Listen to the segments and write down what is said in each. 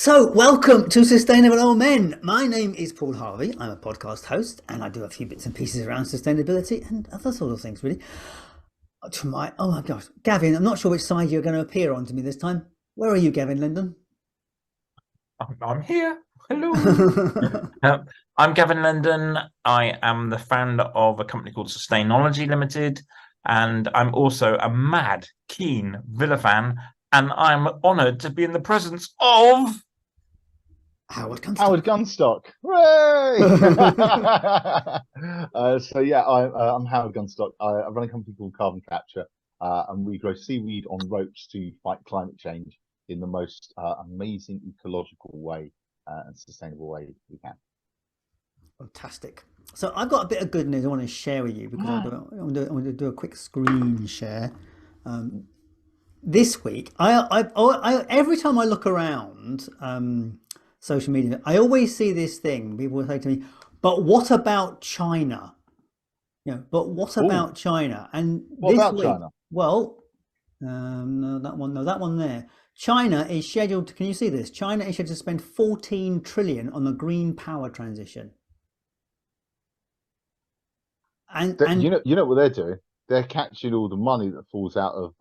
So, welcome to Sustainable Old Men. My name is Paul Harvey. I'm a podcast host and I do a few bits and pieces around sustainability and other sort of things, really. Oh my gosh, Gavin, I'm not sure which side you're going to appear on to me this time. Where are you, Gavin Linden? I'm here. Hello. Uh, I'm Gavin Linden. I am the founder of a company called Sustainology Limited, and I'm also a mad, keen Villa fan. And I'm honoured to be in the presence of. Howard Gunstock. Howard Gunstock. Hooray! I'm Howard Gunstock. I run a company called Carbon Capture, and we grow seaweed on ropes to fight climate change in the most amazing ecological way and sustainable way we can. Fantastic. So, I've got a bit of good news I want to share with you because I want to do a quick screen share. This week, every time I look around social media, I always see this thing. People say to me, "But what about China?" But what about China? And What this about week, China? well, no, that one there. China is scheduled to, can you see this? China is scheduled to spend 14 trillion on the green power transition. And You know what they're doing? They're catching all the money that falls out of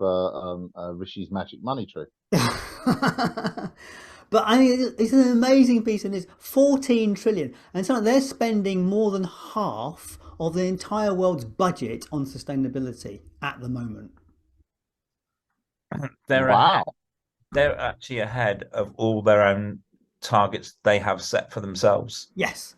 Rishi's magic money tree. But I mean, it's an amazing piece of news. 14 trillion. And so they're spending more than half of the entire world's budget on sustainability at the moment. They're ahead. Wow. They're actually ahead of all their own targets they have set for themselves. Yes.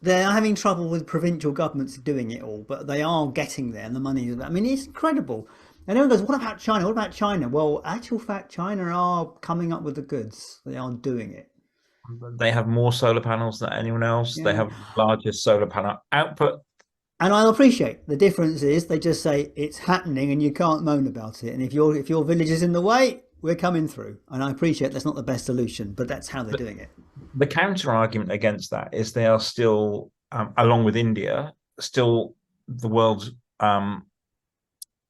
They're having trouble with provincial governments doing it all, but they are getting there and the money is, I mean, it's incredible. And everyone goes, what about China? What about China? Well, actual fact, China are coming up with the goods. They are doing it. They have more solar panels than anyone else. They Yeah. have largest solar panel output. And I appreciate the difference is they just say it's happening and you can't moan about it. And if your village is in the way, we're coming through. And I appreciate that's not the best solution, but that's how they're doing it. The counter argument against that is they are still, along with India, still the world's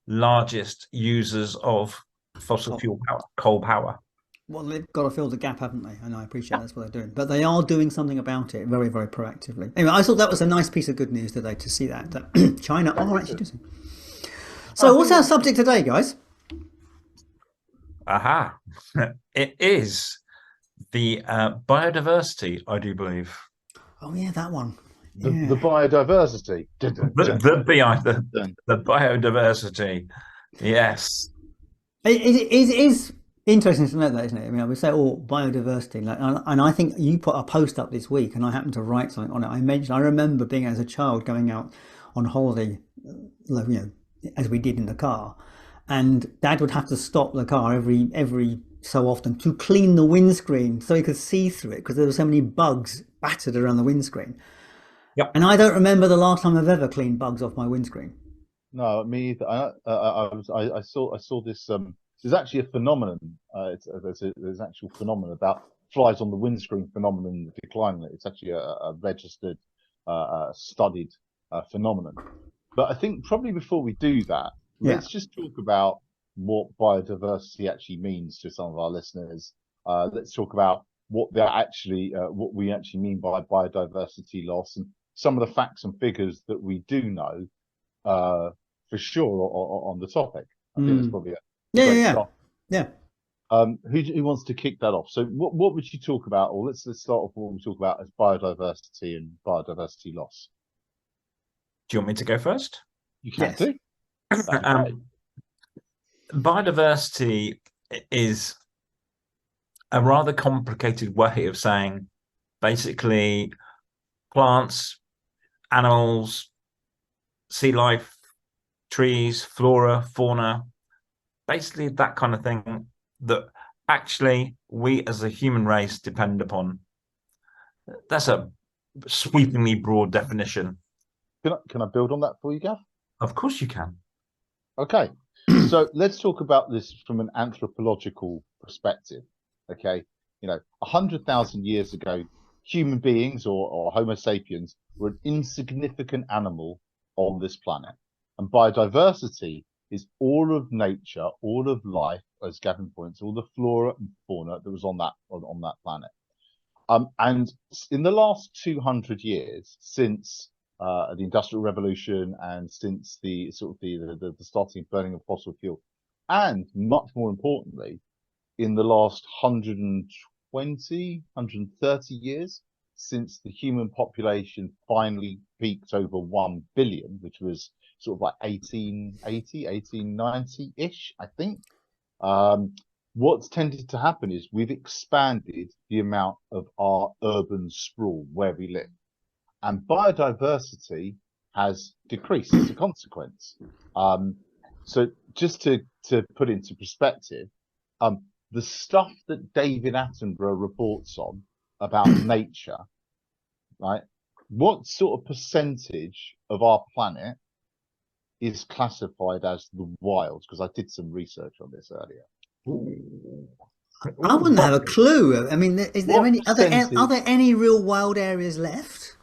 largest users of fossil fuel power, coal power. Well, they've got to fill the gap, haven't they? And I appreciate that's what they're doing. But they are doing something about it very, very proactively. Anyway, I thought that was a nice piece of good news today to see that China are actually doing. So, what's our subject today, guys? Aha. It is the biodiversity, I do believe. Oh, yeah, that one. The biodiversity. The biodiversity. Yes. It is interesting to know that, isn't it? I mean, we say, oh, biodiversity. And I think you put a post up this week and I happened to write something on it. I remember being as a child going out on holiday, as we did in the car. And Dad would have to stop the car every so often to clean the windscreen so he could see through it because there were so many bugs battered around the windscreen. Yep. And I don't remember the last time I've ever cleaned bugs off my windscreen. No, me either. I saw this. There's actually a phenomenon. There's an actual phenomenon about flies on the windscreen phenomenon declining. It's actually a registered, studied phenomenon. But I think probably before we do that, let's just talk about what biodiversity actually means to some of our listeners. Let's talk about what we actually mean by biodiversity loss and some of the facts and figures that we do know for sure on the topic. I think that's probably a great start. Yeah. Who wants to kick that off? So what would you talk about, or let's start off with what we talk about as biodiversity and biodiversity loss. Do you want me to go first? You can do. Biodiversity is a rather complicated way of saying basically plants, animals, sea life, trees, flora, fauna, basically that kind of thing that actually we as a human race depend upon. That's a sweepingly broad definition. Can I build on that for you, Gav? Of course you can. Okay. So let's talk about this from an anthropological perspective. Okay. 100,000 years ago, human beings or Homo sapiens were an insignificant animal on this planet. And biodiversity is all of nature, all of life, as Gavin points, all the flora and fauna that was on that planet. And in the last 200 years, since the Industrial Revolution and since the starting of burning of fossil fuel, and much more importantly, in the last 120, 130 years, since the human population finally peaked over 1 billion, which was sort of like 1880, 1890-ish, I think. What's tended to happen is we've expanded the amount of our urban sprawl where we live, and biodiversity has decreased as a consequence. So just to put into perspective, the stuff that David Attenborough reports on about nature, right? What sort of percentage of our planet is classified as the wild? Because I did some research on this earlier. I wouldn't have a clue. I mean, is there any are there any real wild areas left?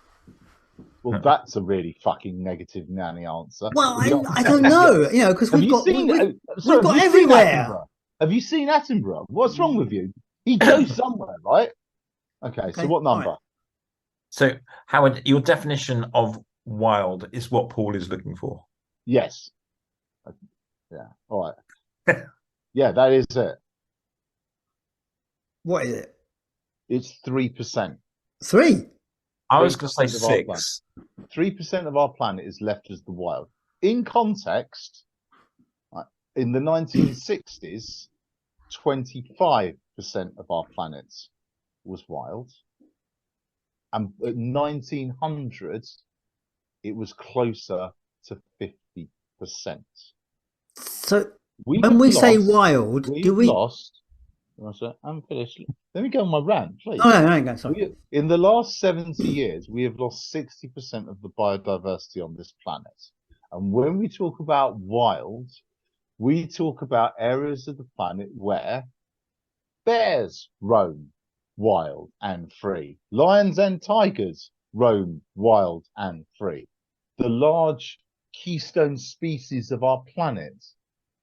Well, that's a really fucking negative nanny answer. Well, I don't know, you know, because we've got everywhere. Have you seen Attenborough? What's wrong with you? He goes somewhere, right? Okay, so what number? Right. So, Howard, your definition of wild is what Paul is looking for. Yes. Yeah. All right. Yeah, that is it. What is it? It's 3%. 3? I was going to say 6. 3% of our planet is left as the wild. In context, in the 1960s, 25% of our planet was wild. And at 1900, it was closer to 50%. So when we say wild, do we lost? I'm finished. Let me go on my rant, please. Oh, no, sorry. In the last 70 years, we have lost 60% of the biodiversity on this planet. And when we talk about wild, we talk about areas of the planet where bears roam wild and free. Lions and tigers roam wild and free. The large keystone species of our planet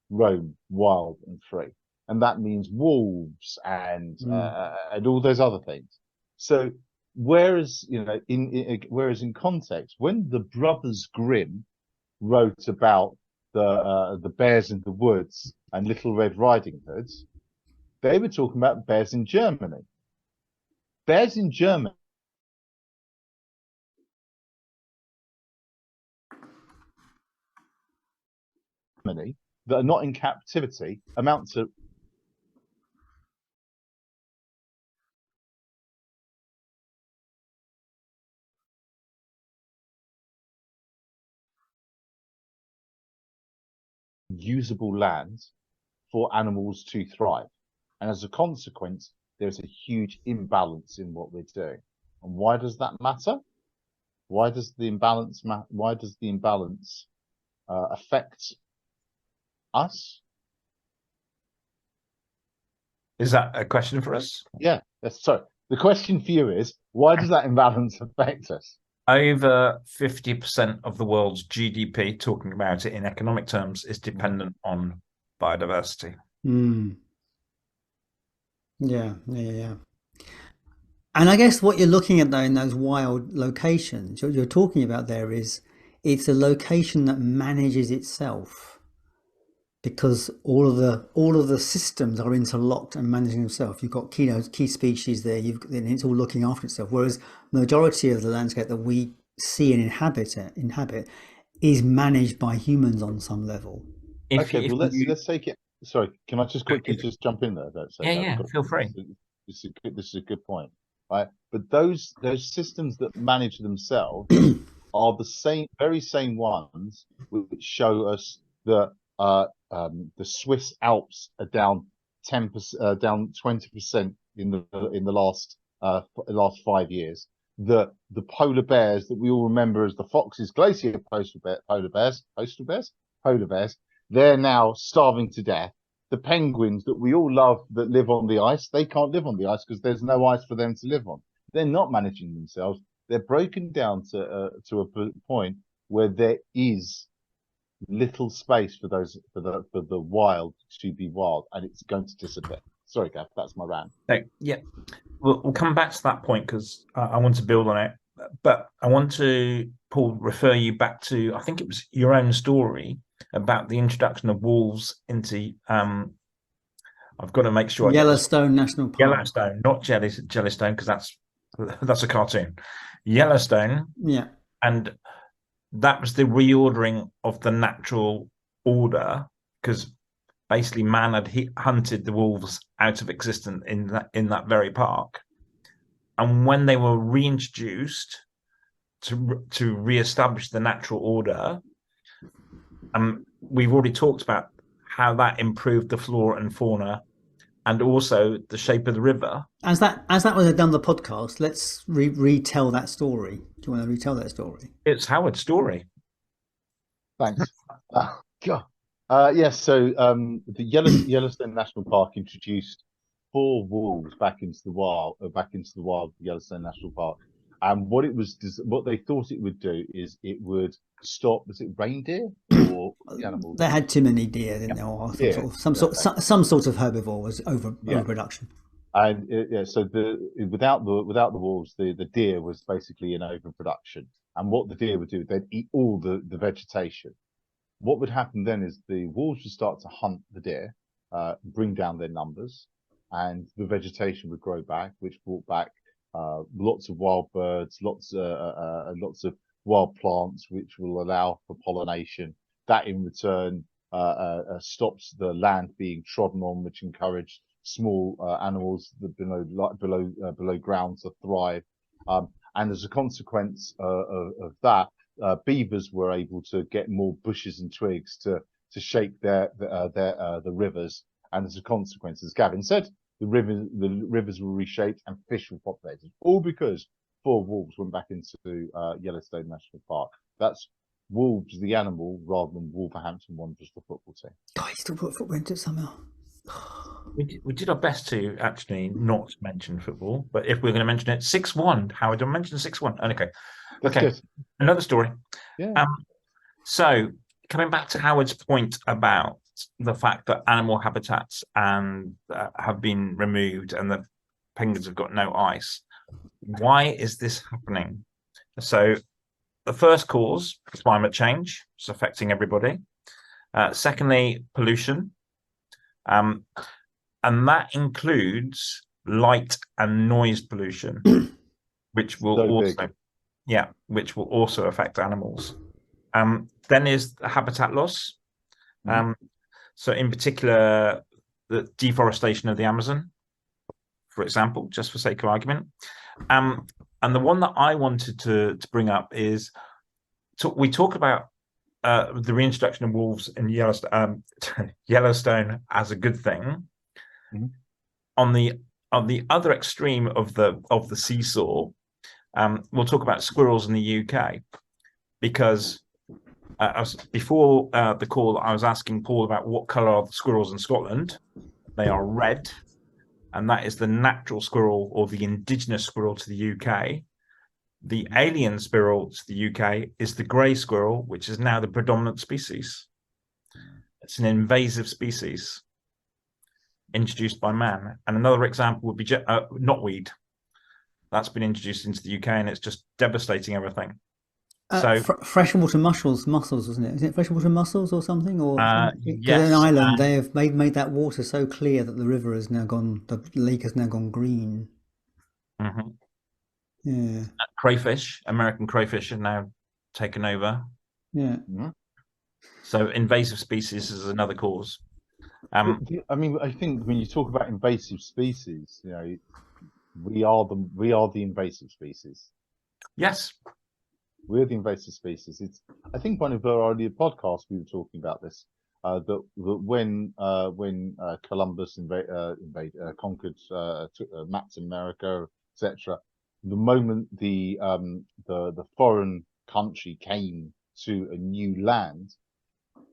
roam wild and free. And that means wolves and all those other things. So whereas, you know, in context, when the Brothers Grimm wrote about the bears in the woods and Little Red Riding Hood, they were talking about bears in Germany. Bears in Germany that are not in captivity amount to usable land for animals to thrive. And as a consequence, there's a huge imbalance in what we're doing. And why does that matter? Why does the imbalance affect us? Is that a question for us? Yeah. Sorry. The question for you is, why does that imbalance affect us? Over 50% of the world's GDP, talking about it in economic terms, is dependent on biodiversity. Yeah. And I guess what you're looking at though in those wild locations, what you're talking about there is it's a location that manages itself because all of the systems are interlocked and managing themselves. You've got key species there. And it's all looking after itself. Whereas the majority of the landscape that we see and inhabit is managed by humans on some level. Let's take it. Sorry, can I just quickly just jump in there? Feel free. This is a good point, right? But those systems that manage themselves are the very same ones which show us that the Swiss Alps are down 10%, down 20% in the last 5 years. The polar bears that we all remember as the Fox's glacier polar bears, they're now starving to death. The penguins that we all love that live on the ice, they can't live on the ice because there's no ice for them to live on. They're not managing themselves. They're broken down to a point where there is little space for the wild to be wild, and it's going to disappear. Sorry, Gav, that's my rant. So, yeah, we'll come back to that point because I want to build on it. But I want to, Paul, refer you back to, I think it was your own story about the introduction of wolves into, I've got to make sure I get this. Yellowstone National Park. Yellowstone, not Jellystone, because that's a cartoon. Yellowstone, Yeah. and that was the reordering of the natural order, because basically man had hunted the wolves out of existence in that very park, and when they were reintroduced to reestablish the natural order, we've already talked about how that improved the flora and fauna and also the shape of the river. As that was done the podcast, let's retell that story. Do you want to retell that story? It's Howard's story. Thanks. God. Yes. So the Yellowstone National Park introduced 4 wolves back into the wild, of Yellowstone National Park. And what they thought it would do is it would stop. Was it reindeer or the animals? They had too many deer, didn't they? Or some sort of herbivore was overproduction. And so without the wolves, the deer was basically in overproduction. And what the deer would do, they'd eat all the vegetation. What would happen then is the wolves would start to hunt the deer, bring down their numbers, and the vegetation would grow back, which brought back lots of wild birds, lots of wild plants, which will allow for pollination. That in return stops the land being trodden on, which encouraged small animals below ground to thrive. And as a consequence of that, beavers were able to get more bushes and twigs to shape the rivers. And as a consequence, as Gavin said, the rivers were reshaped and fish were populated, all because 4 wolves went back into Yellowstone National Park. That's Wolves, the animal, rather than Wolverhampton Wanderers, the football team. God, he still put football into it somehow. We did our best to actually not mention football, but if we're going to mention it, 6-1. Howard, don't mention 6-1. Okay. That's Okay. good. Another story. Yeah. So coming back to Howard's point about the fact that animal habitats have been removed and the penguins have got no ice. Why is this happening? So the first cause, climate change, is affecting everybody. Secondly, pollution. And that includes light and noise pollution, which will which will also affect animals. Then is the habitat loss. So in particular, the deforestation of the Amazon, for example, just for sake of argument. And the one that I wanted to bring up is, we talk about the reintroduction of wolves in Yellowstone as a good thing. On the other extreme of the seesaw, we'll talk about squirrels in the UK, because before the call, I was asking Paul about what colour are the squirrels in Scotland. They are red, and that is the natural squirrel or the indigenous squirrel to the UK. The alien squirrel to the UK is the grey squirrel, which is now the predominant species. It's an invasive species introduced by man. And another example would be knotweed. That's been introduced into the UK, and it's just devastating everything. So freshwater mussels, wasn't it? Is it freshwater mussels or something? Or yes, in Ireland, they have made that water so clear that the river has now gone, the lake has now gone green. Yeah. Crayfish, American crayfish, are now taken over. Yeah. So invasive species is another cause. I mean, I think when you talk about invasive species, you know, we are the invasive species. Yes. We're the invasive species. I think one of our earlier podcasts we were talking about this. That when Columbus conquered, mapped America, etc. The moment the foreign country came to a new land,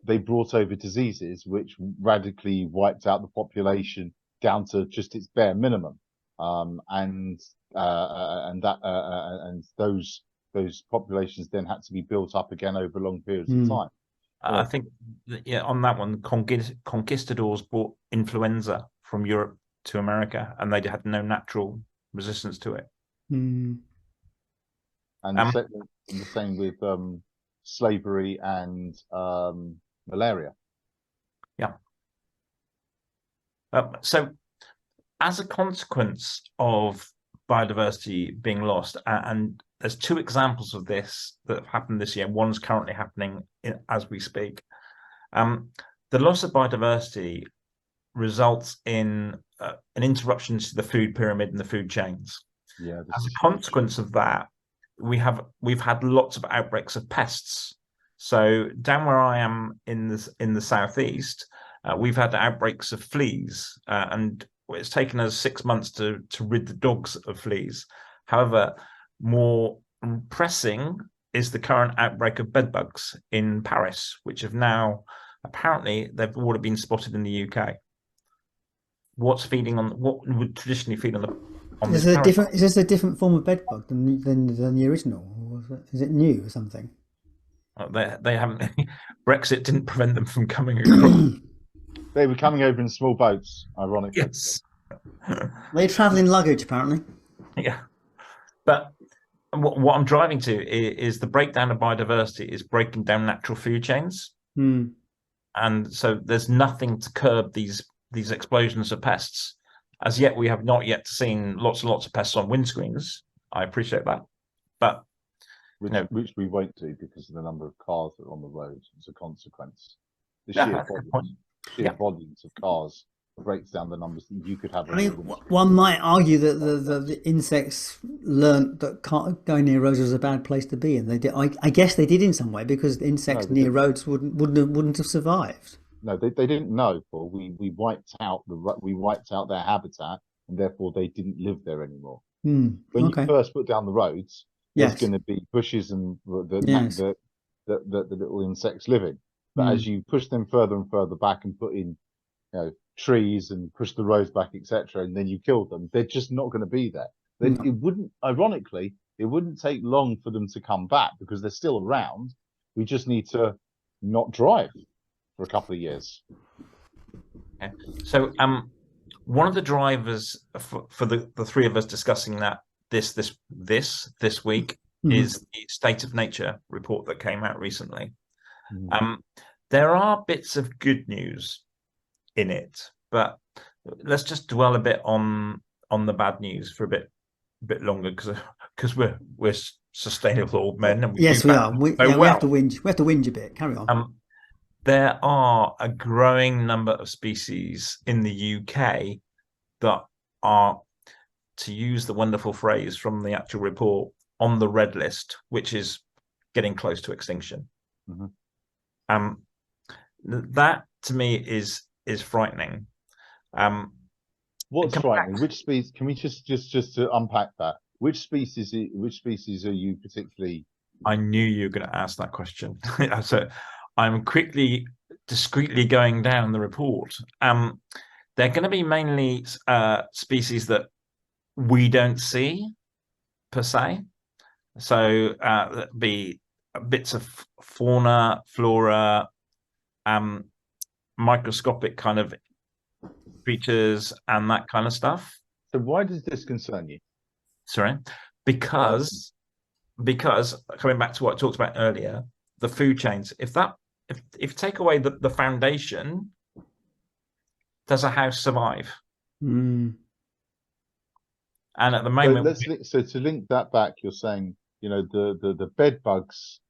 they brought over diseases which radically wiped out the population down to just its bare minimum, and those populations then had to be built up again over long periods of time. I think, on that one, conquistadors brought influenza from Europe to America, and they had no natural resistance to it. Mm. And the same with slavery and malaria. Yeah. So, as a consequence of biodiversity being lost, and there's two examples of this that have happened this year. One's currently happening as we speak. The loss of biodiversity results in an interruption to the food pyramid and the food chains. Yeah. As a consequence of that, we've had lots of outbreaks of pests. So down where I am in the southeast, we've had outbreaks of fleas, and it's taken us 6 months to rid the dogs of fleas. However, more pressing is the current outbreak of bedbugs in Paris, which have now apparently they've already been spotted in the UK. What would traditionally feed on Is this? Is this a different form of bedbug than the original? Or is it new or something? They haven't. Brexit didn't prevent them from coming across. They were coming over in small boats, ironically. Yes. They travel in luggage, apparently. Yeah. But what I'm driving to is the breakdown of biodiversity is breaking down natural food chains. Mm. And so there's nothing to curb these explosions of pests. As yet, we have not yet seen lots and lots of pests on windscreens. I appreciate that. But which we won't do because of the number of cars that are on the road as a consequence. The sheer volumes of cars breaks down the numbers that you could have. I mean, one might argue that the insects learnt that going near roads was a bad place to be, and they did. I guess they did in some way, because insects near roads wouldn't have survived. No, they didn't know. Paul. We wiped out their habitat, and therefore they didn't live there anymore. When you first put down the roads, there's going to be bushes and the little insects living. But as you push them further and further back and put in, trees and push the roads back, etc., and then you kill them, they're just not going to be there. It wouldn't, ironically, it wouldn't take long for them to come back because they're still around. We just need to not drive for a couple of years. Okay. So, one of the drivers for the three of us discussing that this week is the State of Nature report that came out recently. There are bits of good news in it, but let's just dwell a bit on the bad news for a bit longer, because we're sustainable old men, and we are. We have to whinge. We have to whinge a bit. Carry on. There are a growing number of species in the UK that are, to use the wonderful phrase from the actual report, on the red list, which is getting close to extinction. That to me is frightening. What's frightening? Which species? Can we just to unpack that? Which species are you particularly? I knew you were going to ask that question. So I'm discreetly going down the report. They're going to be mainly species that we don't see per se. So that'd be bits of fauna, flora, microscopic kind of creatures, and that kind of stuff. So why does this concern you? Sorry, because coming back to what I talked about earlier, the food chains. If you take away the foundation, does a house survive? And at the moment, so to link that back, you're saying, the bed bugs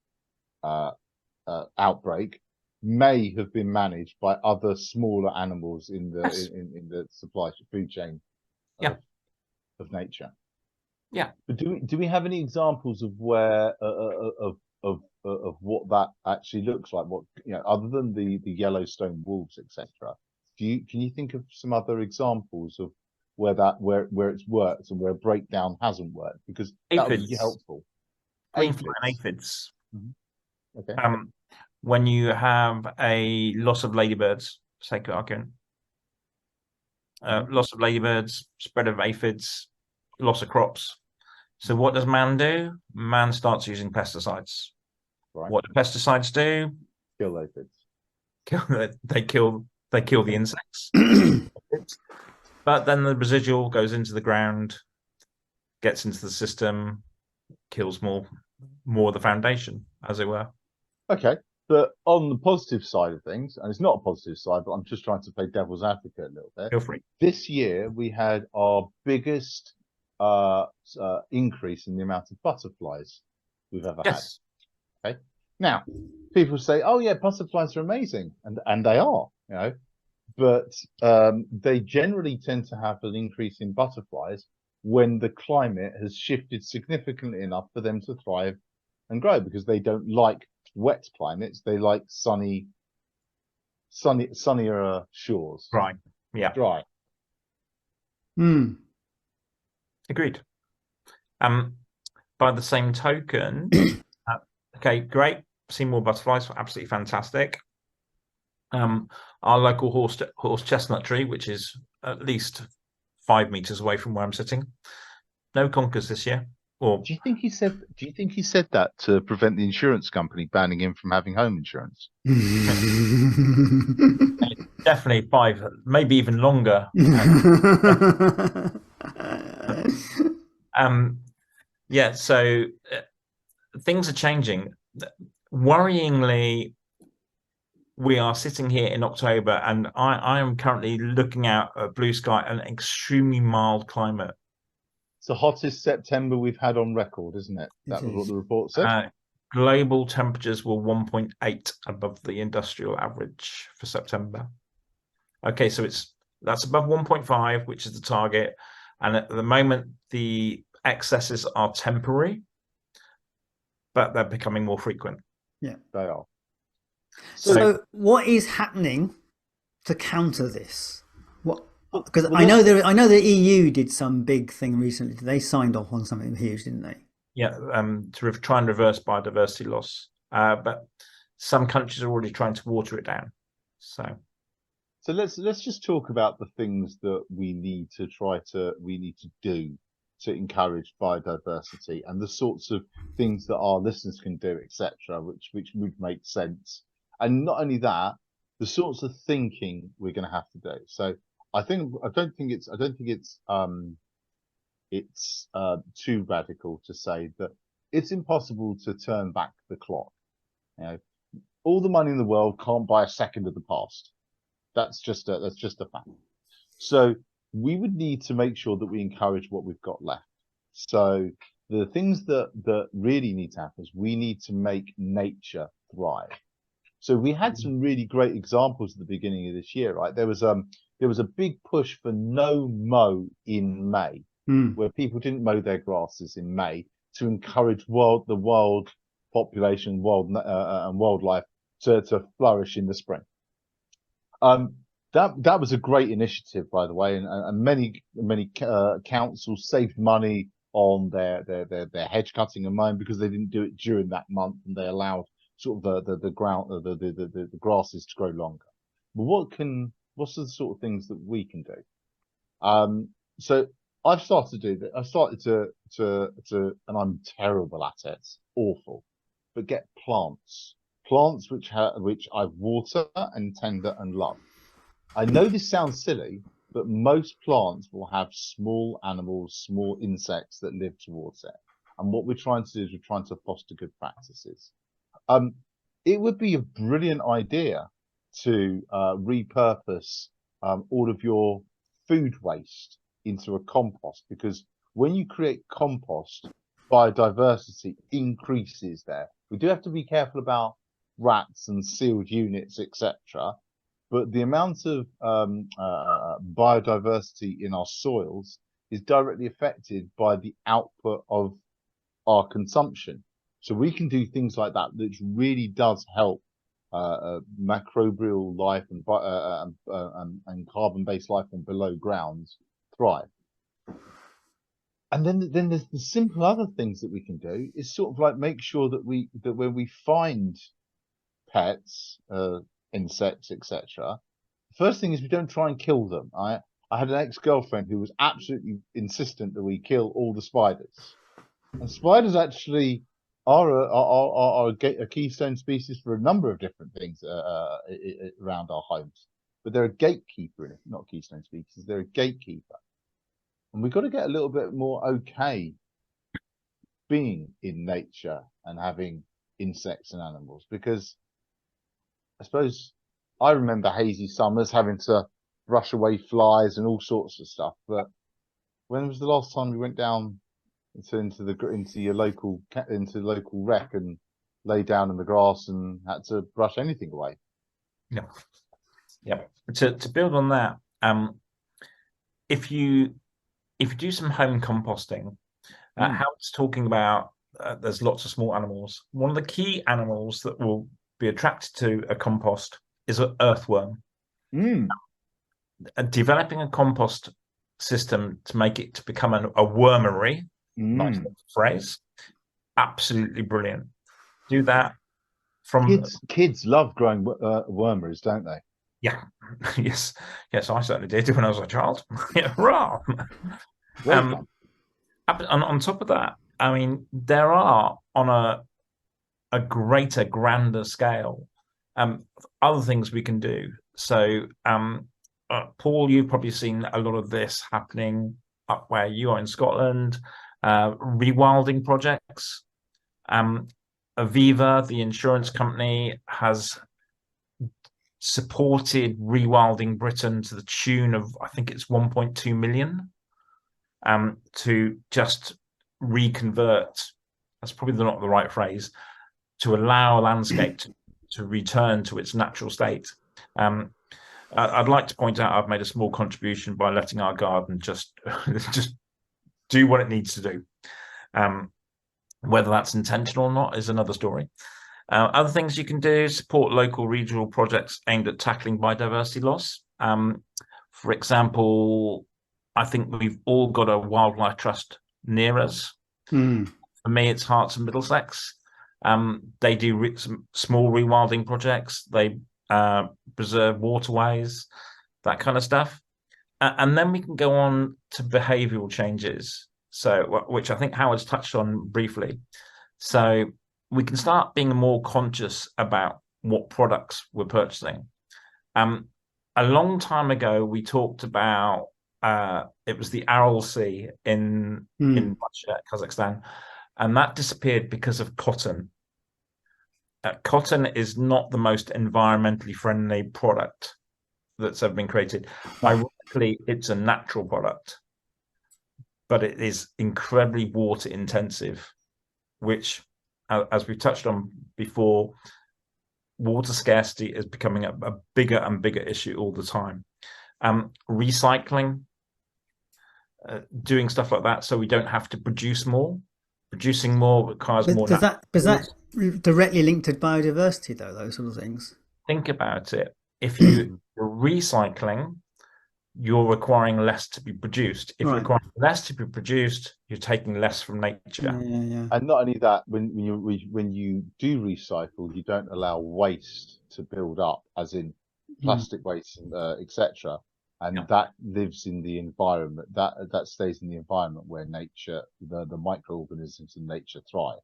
outbreak may have been managed by other smaller animals in the supply food chain of nature. Yeah. But do we have any examples of where of what that actually looks like? What, other than the Yellowstone wolves, etc. Can you think of some other examples of where it's worked and where breakdown hasn't worked? Because that would be helpful. Green fly and aphids. Okay. When you have a loss of ladybirds, sake of argument, loss of ladybirds, spread of aphids, loss of crops. So what does man do? Man starts using pesticides. Right. What do pesticides do? Kill aphids. They kill the insects. But then the residual goes into the ground, gets into the system, kills more of the foundation, as it were. Okay, but on the positive side of things, and it's not a positive side, but I'm just trying to play devil's advocate a little bit. Feel free. This year we had our biggest increase in the amount of butterflies we've ever Yes. had. Okay, now people say, "Oh yeah, butterflies are amazing," and they are, you know, but they generally tend to have an increase in butterflies when the climate has shifted significantly enough for them to thrive and grow, because they don't like wet climates. They like sunnier shores. Right. Yeah. Dry. Agreed. By the same token, okay, great. See more butterflies, absolutely fantastic. Our local horse chestnut tree, which is at least 5 meters away from where I'm sitting, no conkers this year. Or Do you think he said that to prevent the insurance company banning him from having home insurance? definitely 5, maybe even longer. Yeah, so things are changing. Worryingly, we are sitting here in October, and I am currently looking out at blue sky and an extremely mild climate. It's the hottest September we've had on record, isn't it? That was what the report said. Global temperatures were 1.8 above the industrial average for September. Okay, so that's above 1.5, which is the target. And at the moment, the excesses are temporary, but they're becoming more frequent. Yeah, they are. So what is happening to counter this? Because well, I know the EU did some big thing recently. They signed off on something huge, didn't they? Yeah, to try and reverse biodiversity loss. But some countries are already trying to water it down. So let's just talk about the things that we need to do to encourage biodiversity, and the sorts of things that our listeners can do, etc., which would make sense. And not only that, the sorts of thinking we're going to have to do. So I don't think it's too radical to say that it's impossible to turn back the clock. You know, all the money in the world can't buy a second of the past. That's just a fact. So we would need to make sure that we encourage what we've got left. So the things that really need to happen is we need to make nature thrive. So we had some really great examples at the beginning of this year, right? There was a big push for no mow in May, where people didn't mow their grasses in May to encourage the wild population, and wildlife to flourish in the spring. That was a great initiative, by the way, and many councils saved money on their hedge cutting and mowing because they didn't do it during that month, and they allowed sort of the grasses to grow longer. But what's the sort of things that we can do? So I've started to do that. I've started to, and I'm terrible at it, awful, but get plants which I water and tender and love. I know this sounds silly, but most plants will have small animals, small insects that live towards it. And what we're trying to do is we're trying to foster good practices. It would be a brilliant idea to repurpose all of your food waste into a compost, because when you create compost, biodiversity increases there. We do have to be careful about rats and sealed units, etc. But the amount of biodiversity in our soils is directly affected by the output of our consumption. So we can do things like that, which really does help microbial life and carbon-based life on below ground thrive. And then there's the simple other things that we can do is sort of like make sure that when we find pets, insects, etc., the first thing is we don't try and kill them. I had an ex-girlfriend who was absolutely insistent that we kill all the spiders. And spiders actually are a keystone species for a number of different things around our homes. but they're a gatekeeper in it, not keystone speakers. They're a gatekeeper, and we've got to get a little bit more okay being in nature and having insects and animals, because I suppose I remember hazy summers having to brush away flies and all sorts of stuff. But when was the last time we went down into your local rec and lay down in the grass and had to brush anything away? Yeah, yeah. To build on that, if you do some home composting, Howard's talking about there's lots of small animals. One of the key animals that will be attracted to a compost is an earthworm. And developing a compost system to make it to become a wormery, nice phrase, absolutely brilliant. Do that from kids love growing wormeries, don't they? Yeah, yes, I certainly did when I was a child. Yeah, raw. On top of that, I mean, there are on a greater, grander scale, other things we can do. So, Paul, you've probably seen a lot of this happening up where you are in Scotland, rewilding projects. Aviva, the insurance company, has supported rewilding Britain to the tune of, I think it's 1.2 million, to just reconvert, that's probably not the right phrase, to allow a landscape to return to its natural state. I'd like to point out I've made a small contribution by letting our garden just do what it needs to do. Whether that's intentional or not is another story. Other things you can do: support local regional projects aimed at tackling biodiversity loss. For example, I think we've all got a wildlife trust near us. For me, it's Herts and Middlesex. They do some small rewilding projects. They preserve waterways, that kind of stuff. And then we can go on to behavioural changes, so which I think Howard's touched on briefly. So we can start being more conscious about what products we're purchasing. A long time ago, we talked about it was the Aral Sea in Russia, Kazakhstan, and that disappeared because of cotton. Cotton is not the most environmentally friendly product that's ever been created. Ironically, it's a natural product, but it is incredibly water intensive, which, as we've touched on before, water scarcity is becoming a bigger and bigger issue all the time. Recycling, doing stuff like that so we don't have to produce more. Producing more requires more. Does that directly link to biodiversity, though, those sort of things? Think about it. If you're recycling, you're requiring less to be produced. If you're requiring less to be produced, you're taking less from nature. Yeah. And not only that, when you do recycle, you don't allow waste to build up, as in plastic waste, etc. And that lives in the environment. That stays in the environment where nature, the microorganisms in nature thrive.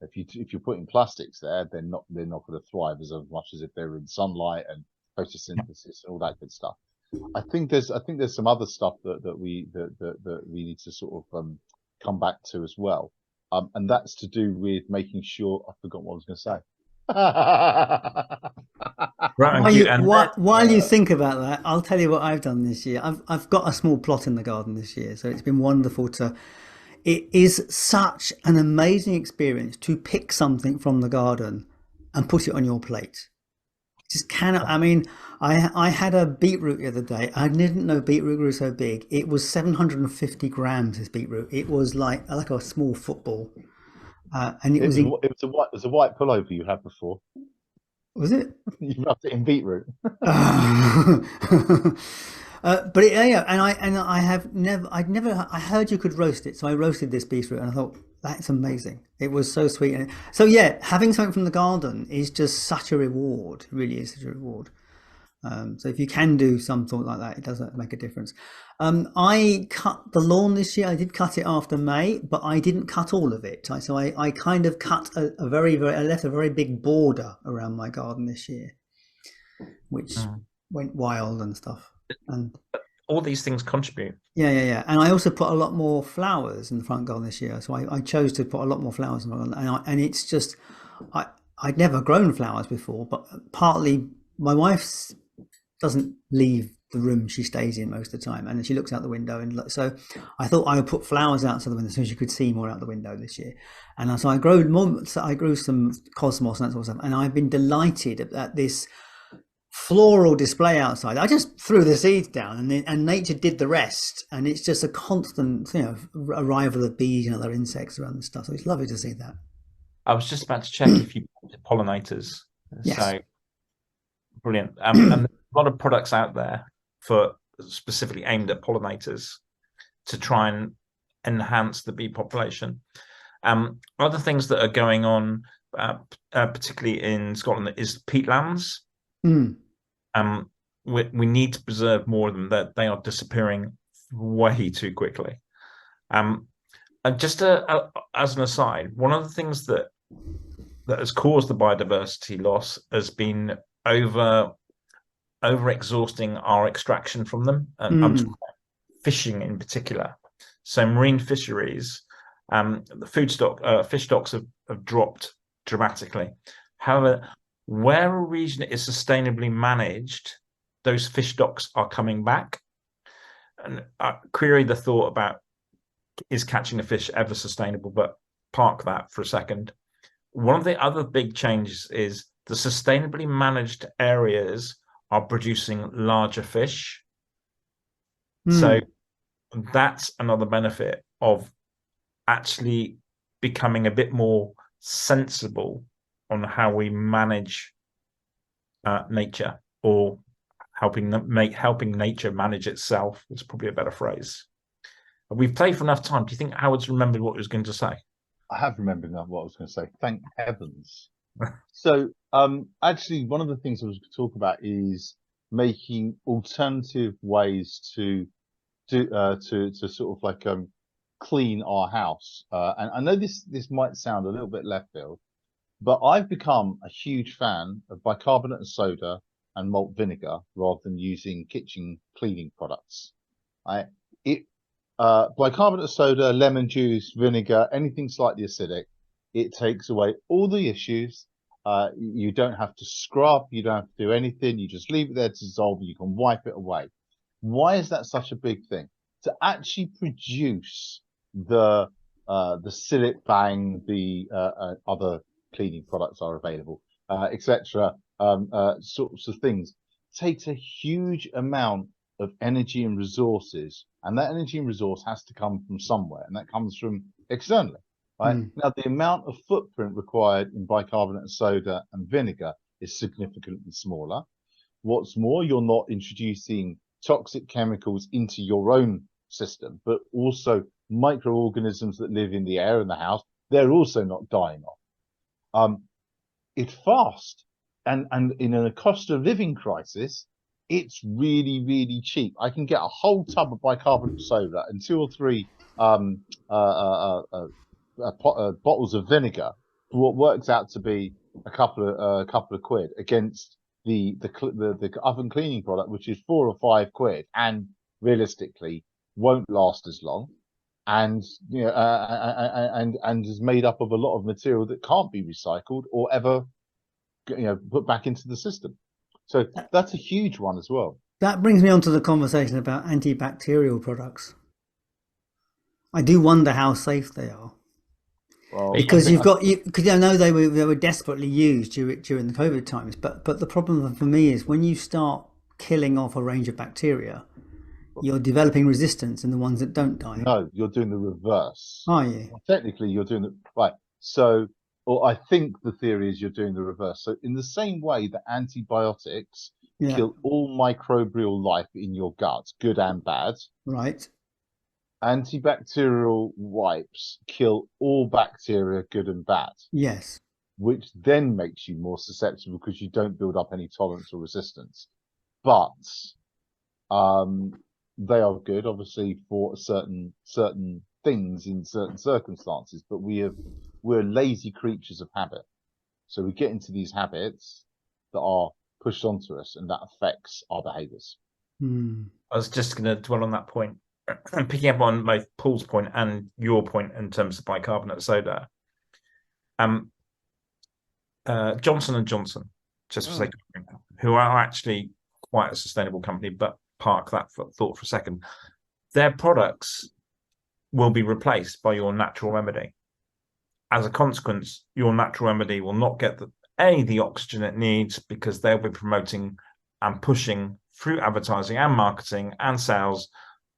If you're putting plastics there, they're not going to thrive as much as if they were in sunlight and photosynthesis and all that good stuff. I think there's some other stuff that we need to sort of come back to as well, and that's to do with making sure. I forgot what I was going to say. While you think about that, I'll tell you what I've done this year. I've got a small plot in the garden this year, so it's been wonderful to. It is such an amazing experience to pick something from the garden and put it on your plate. Just cannot. I mean, I had a beetroot the other day. I didn't know beetroot grew so big. It was 750 grams. This beetroot. It was like a small football, and it was a white pullover you had before. Was it? You rubbed it in beetroot. But I heard you could roast it, so I roasted this beetroot, and I thought that's amazing. It was so sweet, and so having something from the garden is just such a reward. It really is such a reward. So if you can do something like that, it does make a difference. I cut the lawn this year. I did cut it after May, but I didn't cut all of it. So I kind of cut I left a very big border around my garden this year, which went wild and stuff. And All these things contribute. yeah. And I also put a lot more flowers in the front garden this year. So I chose to put a lot more flowers in the front garden. And it's just, I, I'd never grown flowers before, but partly my wife doesn't leave the room she stays in most of the time, and she looks out the window. And so I thought I would put flowers outside the window so she could see more out the window this year. And so I grew more. So I grew some cosmos and that sort of stuff. And I've been delighted at this floral display outside. I just threw the seeds down, and nature did the rest. And it's just a constant, arrival of bees and other insects around and stuff. So it's lovely to see that. I was just about to check if you wanted pollinators. Yes. So brilliant. And there's a lot of products out there for specifically aimed at pollinators to try and enhance the bee population. Other things that are going on, particularly in Scotland, is peatlands. We need to preserve more of them. That they are disappearing way too quickly. And just as an aside, one of the things that has caused the biodiversity loss has been over exhausting our extraction from them, and I'm talking about fishing in particular. So marine fisheries, the fish stocks have dropped dramatically. However, where a region is sustainably managed, those fish stocks are coming back. And I query the thought about, is catching a fish ever sustainable? But park that for a second. One of the other big changes is the sustainably managed areas are producing larger fish. So that's another benefit of actually becoming a bit more sensible on how we manage nature, or helping nature manage itself is probably a better phrase. We've played for enough time. Do you think Howard's remembered what he was going to say? I have remembered now what I was going to say. Thank heavens. So, actually, one of the things I was going to talk about is making alternative ways to sort of like clean our house. And I know this might sound a little bit left field, but I've become a huge fan of bicarbonate of soda and malt vinegar rather than using kitchen cleaning products. Bicarbonate of soda, lemon juice, vinegar, anything slightly acidic, it takes away all the issues. You don't have to scrub, you don't have to do anything, you just leave it there to dissolve, you can wipe it away. Why is that such a big thing? To actually produce the Sillet Bang, the other cleaning products are available, etc. Sorts of things, takes a huge amount of energy and resources, and that energy and resource has to come from somewhere, and that comes from externally, right? Now, the amount of footprint required in bicarbonate of soda and vinegar is significantly smaller. What's more, you're not introducing toxic chemicals into your own system, but also microorganisms that live in the air in the house, they're also not dying off. It's fast, and in a cost of living crisis, it's really, really cheap. I can get a whole tub of bicarbonate of soda and 2 or 3 bottles of vinegar for what works out to be a couple of quid against the oven cleaning product, which is 4 or 5 quid, and realistically won't last as long, and and is made up of a lot of material that can't be recycled or ever put back into the system. So that's a huge one as well. That brings me on to the conversation about antibacterial products. I do wonder how safe they are. Well, because because I know they were desperately used during the COVID times, but the problem for me is when you start killing off a range of bacteria, you're developing resistance in the ones that don't die. No, you're doing the reverse. Are you? Well, technically, you're doing it right. So, or I think the theory is you're doing the reverse. So, in the same way that antibiotics kill all microbial life in your gut, good and bad, right? Antibacterial wipes kill all bacteria, good and bad. Yes. Which then makes you more susceptible because you don't build up any tolerance or resistance. But they are good, obviously, for certain things in certain circumstances. But we're lazy creatures of habit, so we get into these habits that are pushed onto us, and that affects our behaviours. I was just going to dwell on that point, picking up on both Paul's point and your point in terms of bicarbonate soda. Johnson and Johnson, just for sake of who are actually quite a sustainable company, but park that thought for a second. Their products will be replaced by your natural remedy. As a consequence, your natural remedy will not get the oxygen it needs, because they'll be promoting and pushing through advertising and marketing and sales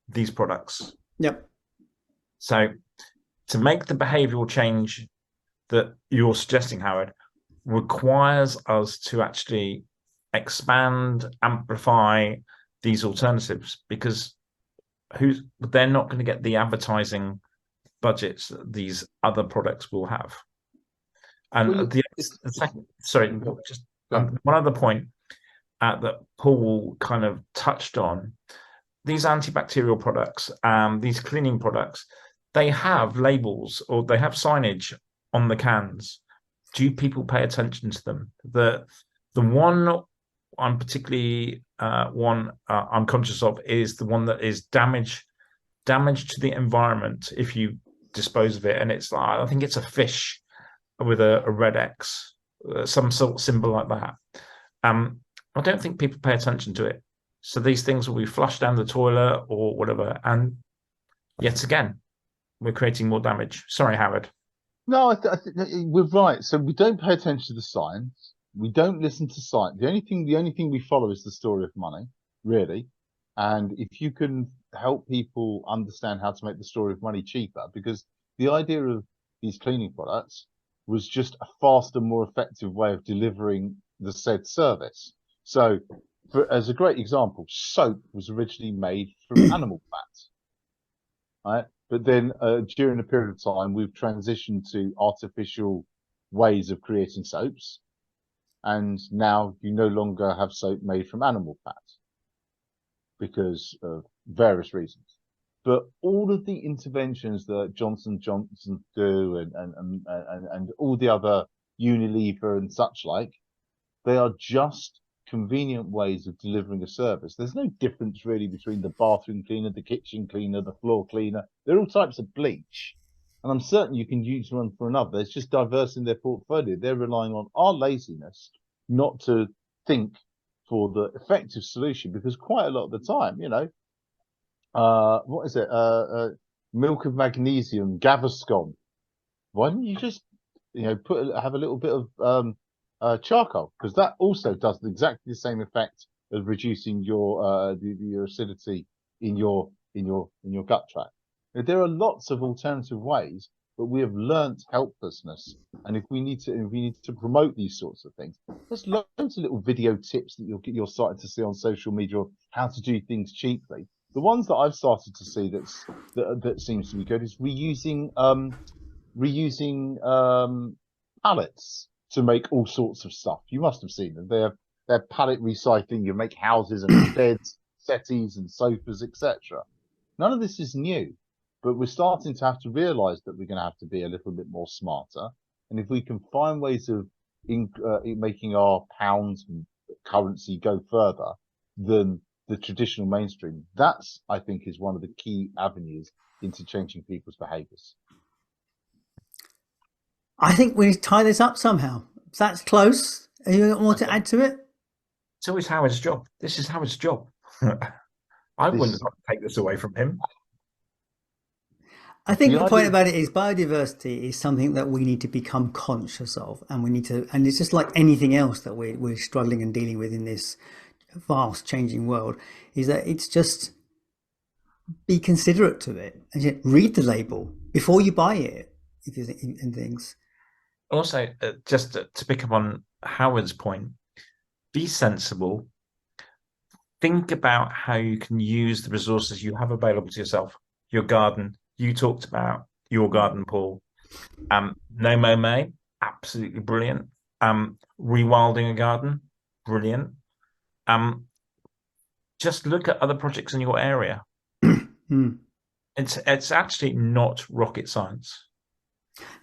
these products. Yep. So to make the behavioral change that you're suggesting, Howard, requires us to actually expand, amplify these alternatives, because they're not going to get the advertising budgets that these other products will have. And one other point that Paul kind of touched on, these antibacterial products, these cleaning products, they have labels or they have signage on the cans. Do people pay attention to them? The one I'm particularly I'm conscious of is the one that is damage to the environment if you dispose of it, and it's I think it's a fish with a red X, some sort of symbol like that. I don't think people pay attention to it, so these things will be flushed down the toilet or whatever, and yet again we're creating more damage. Sorry, Howard. No, I think we're right. So we don't pay attention to the science. We don't listen to science. The only thing we follow is the story of money, really. And if you can help people understand how to make the story of money cheaper, because the idea of these cleaning products was just a faster, more effective way of delivering the said service. So, as a great example, soap was originally made from animal fat, right? But then during a period of time, we've transitioned to artificial ways of creating soaps. And now you no longer have soap made from animal fat because of various reasons. But all of the interventions that Johnson & Johnson do and all the other Unilever and such like, they are just convenient ways of delivering a service. There's no difference really between the bathroom cleaner, the kitchen cleaner, the floor cleaner. They're all types of bleach. And I'm certain you can use one for another. It's just diverse in their portfolio. They're relying on our laziness not to think for the effective solution, because quite a lot of the time, what is it? Milk of magnesium, Gaviscon. Why don't you just, have a little bit of charcoal, because that also does exactly the same effect as reducing your acidity in your gut tract. There are lots of alternative ways, but we have learnt helplessness. And if we need to promote these sorts of things, there's loads of little video tips that you're starting to see on social media of how to do things cheaply. The ones that I've started to see that seems to be good is reusing pallets to make all sorts of stuff. You must have seen them. They're pallet recycling. You make houses and beds, settees and sofas, etc. None of this is new, but we're starting to have to realize that we're going to have to be a little bit more smarter. And if we can find ways of making our pound currency go further than the traditional mainstream, that's, I think, is one of the key avenues into changing people's behaviors. I think we need to tie this up somehow. That's close. Are you got more to add to it? It's always Howard's job. This is Howard's job. I wouldn't take this away from him. I think the point about it is biodiversity is something that we need to become conscious of, and we need to, and it's just like anything else that we're struggling and dealing with in this vast changing world, is that it's just be considerate to it and yet read the label before you buy it and things. Also, just to pick up on Howard's point, be sensible. Think about how you can use the resources you have available to yourself. Your garden. You talked about your garden, Paul. No mow, absolutely brilliant. Rewilding a garden, brilliant. Just look at other projects in your area. It's actually not rocket science.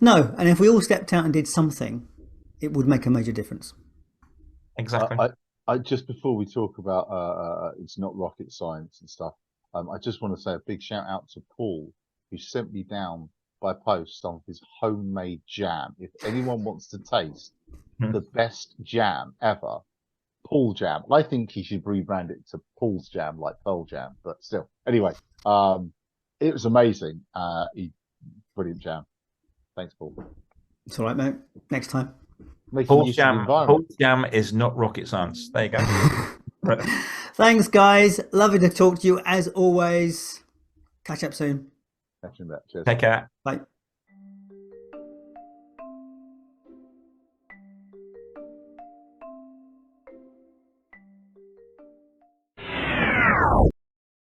No, and if we all stepped out and did something, it would make a major difference. Exactly. just before we talk about it's not rocket science and stuff, I just want to say a big shout out to Paul, who sent me down by post some of his homemade jam. If anyone wants to taste the best jam ever, Paul Jam. I think he should rebrand it to Paul's Jam, like Pearl Jam, but still. Anyway, it was amazing. Brilliant jam. Thanks, Paul. It's all right, mate. Next time. Paul's Jam is not rocket science. There you go. Thanks, guys. Lovely to talk to you as always. Catch up soon. Catch you in that. Cheers. Take care. Bye.